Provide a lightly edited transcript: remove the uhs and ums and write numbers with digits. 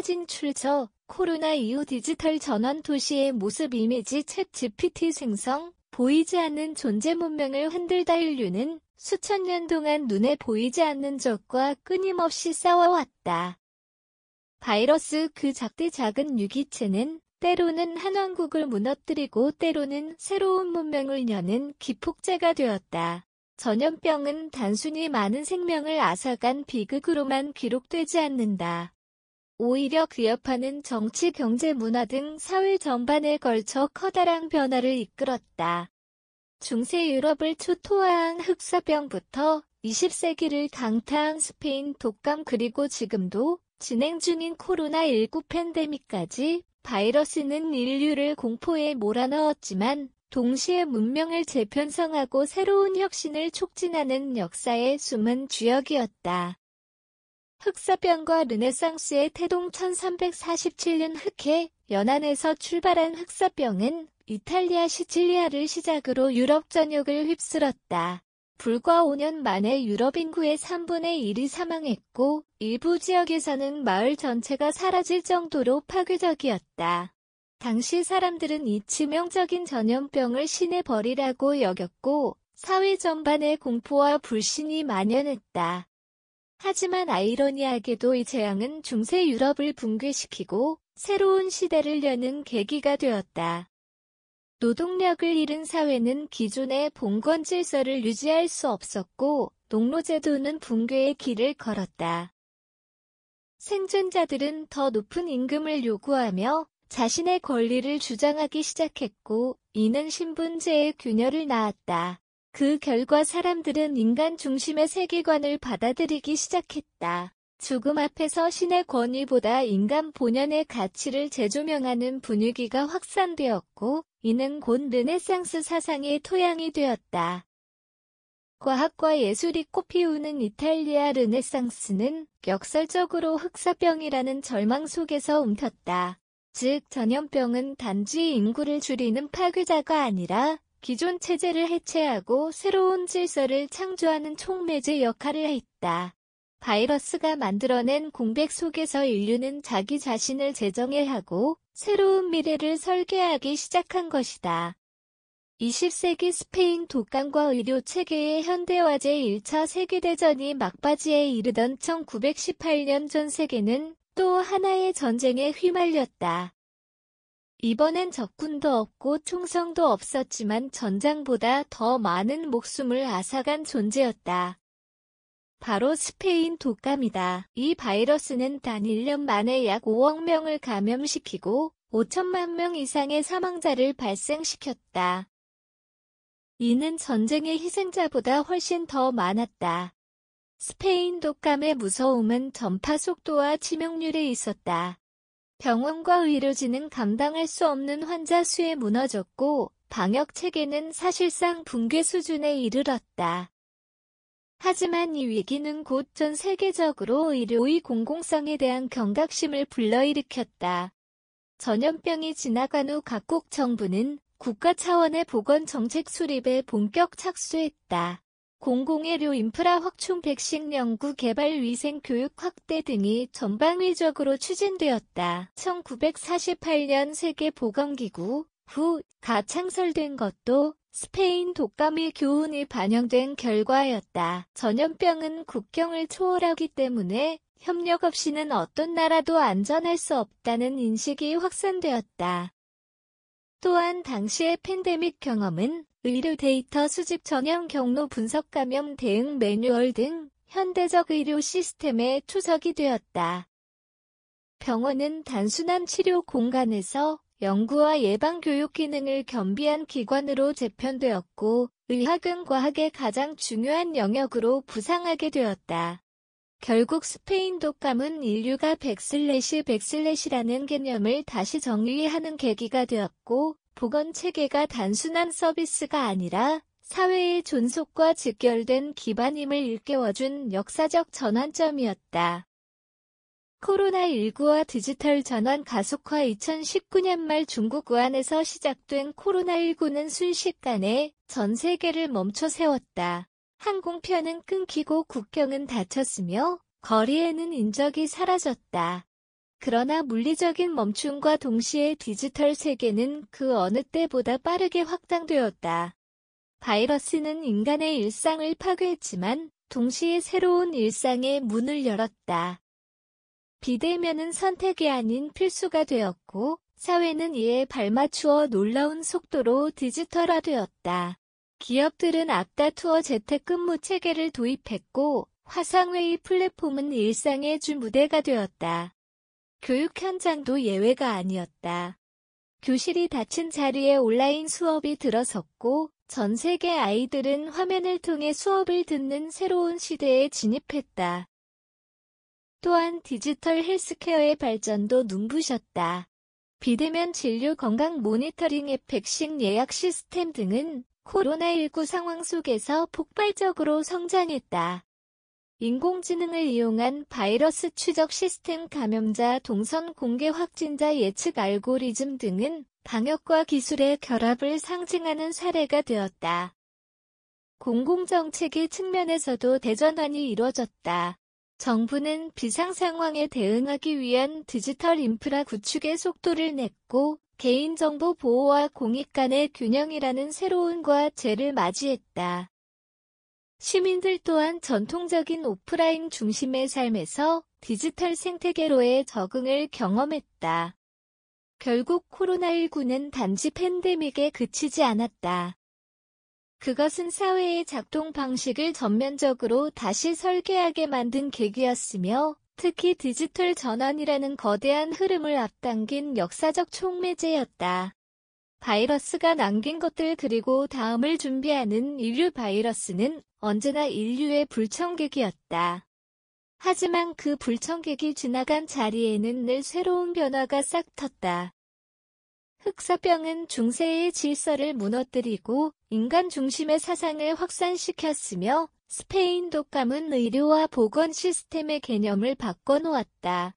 사진 출처 코로나 이후 디지털 전환 도시의 모습 이미지 챗 GPT 생성 보이지 않는 존재 문명을 흔들다 인류는 수천 년 동안 눈에 보이지 않는 적과 끊임없이 싸워왔다. 바이러스 그 작디 작은 유기체는 때로는 한 왕국을 무너뜨리고 때로는 새로운 문명을 여는 기폭제가 되었다. 전염병은 단순히 많은 생명을 앗아간 비극으로만 기록되지 않는다. 오히려 그 여파는 정치, 경제, 문화 등 사회 전반에 걸쳐 커다란 변화를 이끌었다. 중세 유럽을 초토화한 흑사병부터 20세기를 강타한 스페인 독감 그리고 지금도 진행 중인 코로나19 팬데믹까지 바이러스는 인류를 공포에 몰아넣었지만 동시에 문명을 재편성하고 새로운 혁신을 촉진하는 역사의 숨은 주역이었다. 흑사병과 르네상스의 태동 1347년 흑해 연안에서 출발한 흑사병은 이탈리아 시칠리아를 시작으로 유럽 전역을 휩쓸었다. 불과 5년 만에 유럽 인구의 3분의 1이 사망했고 일부 지역에서는 마을 전체가 사라질 정도로 파괴적이었다. 당시 사람들은 이 치명적인 전염병을 신의 벌이라고 여겼고 사회 전반에 공포와 불신이 만연했다. 하지만 아이러니하게도 이 재앙은 중세 유럽을 붕괴시키고 새로운 시대를 여는 계기가 되었다. 노동력을 잃은 사회는 기존의 봉건 질서를 유지할 수 없었고 농노제도는 붕괴의 길을 걸었다. 생존자들은 더 높은 임금을 요구하며 자신의 권리를 주장하기 시작했고 이는 신분제의 균열을 낳았다. 그 결과 사람들은 인간 중심의 세계관을 받아들이기 시작했다. 죽음 앞에서 신의 권위보다 인간 본연의 가치를 재조명하는 분위기가 확산되었고 이는 곧 르네상스 사상의 토양이 되었다. 과학과 예술이 꽃피우는 이탈리아 르네상스는 역설적으로 흑사병이라는 절망 속에서 움켰다. 즉 전염병은 단지 인구를 줄이는 파괴자가 아니라 기존 체제를 해체하고 새로운 질서를 창조하는 촉매제 역할을 했다. 바이러스가 만들어낸 공백 속에서 인류는 자기 자신을 재정의하고 새로운 미래를 설계하기 시작한 것이다. 20세기 스페인 독감과 의료체계의 현대화제 1차 세계대전이 막바지에 이르던 1918년 전 세계는 또 하나의 전쟁에 휘말렸다. 이번엔 적군도 없고 총성도 없었지만 전장보다 더 많은 목숨을 앗아간 존재였다. 바로 스페인 독감이다. 이 바이러스는 단 1년 만에 약 5억 명을 감염시키고 5천만 명 이상의 사망자를 발생시켰다. 이는 전쟁의 희생자보다 훨씬 더 많았다. 스페인 독감의 무서움은 전파 속도와 치명률에 있었다. 병원과 의료진은 감당할 수 없는 환자 수에 무너졌고 방역 체계는 사실상 붕괴 수준에 이르렀다. 하지만 이 위기는 곧 전 세계적으로 의료의 공공성에 대한 경각심을 불러일으켰다. 전염병이 지나간 후 각국 정부는 국가 차원의 보건 정책 수립에 본격 착수했다. 공공의료 인프라 확충, 백신 연구 개발, 위생 교육 확대 등이 전방위적으로 추진되었다. 1948년 세계보건기구 WHO가 창설된 것도 스페인 독감의 교훈이 반영된 결과였다. 전염병은 국경을 초월하기 때문에 협력 없이는 어떤 나라도 안전할 수 없다는 인식이 확산되었다. 또한 당시의 팬데믹 경험은 의료 데이터 수집, 전염 경로 분석, 감염 대응 매뉴얼 등 현대적 의료 시스템의 초석이 되었다. 병원은 단순한 치료 공간에서 연구와 예방 교육 기능을 겸비한 기관으로 재편되었고 의학은 과학의 가장 중요한 영역으로 부상하게 되었다. 결국 스페인 독감은 인류가 백슬래시라는 개념을 다시 정의하는 계기가 되었고 보건 체계가 단순한 서비스가 아니라 사회의 존속과 직결된 기반임을 일깨워준 역사적 전환점이었다. 코로나19와 디지털 전환 가속화. 2019년 말 중국 우한에서 시작된 코로나19는 순식간에 전 세계를 멈춰 세웠다. 항공편은 끊기고 국경은 닫혔으며 거리에는 인적이 사라졌다. 그러나 물리적인 멈춤과 동시에 디지털 세계는 그 어느 때보다 빠르게 확장되었다. 바이러스는 인간의 일상을 파괴했지만 동시에 새로운 일상의 문을 열었다. 비대면은 선택이 아닌 필수가 되었고 사회는 이에 발맞추어 놀라운 속도로 디지털화되었다. 기업들은 앞다투어 재택근무 체계를 도입했고 화상회의 플랫폼은 일상의 주 무대가 되었다. 교육 현장도 예외가 아니었다. 교실이 닫힌 자리에 온라인 수업이 들어섰고 전 세계 아이들은 화면을 통해 수업을 듣는 새로운 시대에 진입했다. 또한 디지털 헬스케어의 발전도 눈부셨다. 비대면 진료 건강 모니터링 앱 백신 예약 시스템 등은 코로나19 상황 속에서 폭발적으로 성장했다. 인공지능을 이용한 바이러스 추적 시스템, 감염자 동선 공개, 확진자 예측 알고리즘 등은 방역과 기술의 결합을 상징하는 사례가 되었다. 공공정책의 측면에서도 대전환이 이뤄졌다. 정부는 비상 상황에 대응하기 위한 디지털 인프라 구축에 속도를 냈고 개인정보 보호와 공익 간의 균형이라는 새로운 과제를 맞이했다. 시민들 또한 전통적인 오프라인 중심의 삶에서 디지털 생태계로의 적응을 경험했다. 결국 코로나19는 단지 팬데믹에 그치지 않았다. 그것은 사회의 작동 방식을 전면적으로 다시 설계하게 만든 계기였으며 특히 디지털 전환이라는 거대한 흐름을 앞당긴 역사적 촉매제였다. 바이러스가 남긴 것들 그리고 다음을 준비하는 인류 바이러스는 언제나 인류의 불청객이었다. 하지만 그 불청객이 지나간 자리에는 늘 새로운 변화가 싹 텄다. 흑사병은 중세의 질서를 무너뜨리고 인간 중심의 사상을 확산시켰으며 스페인 독감은 의료와 보건 시스템의 개념을 바꿔놓았다.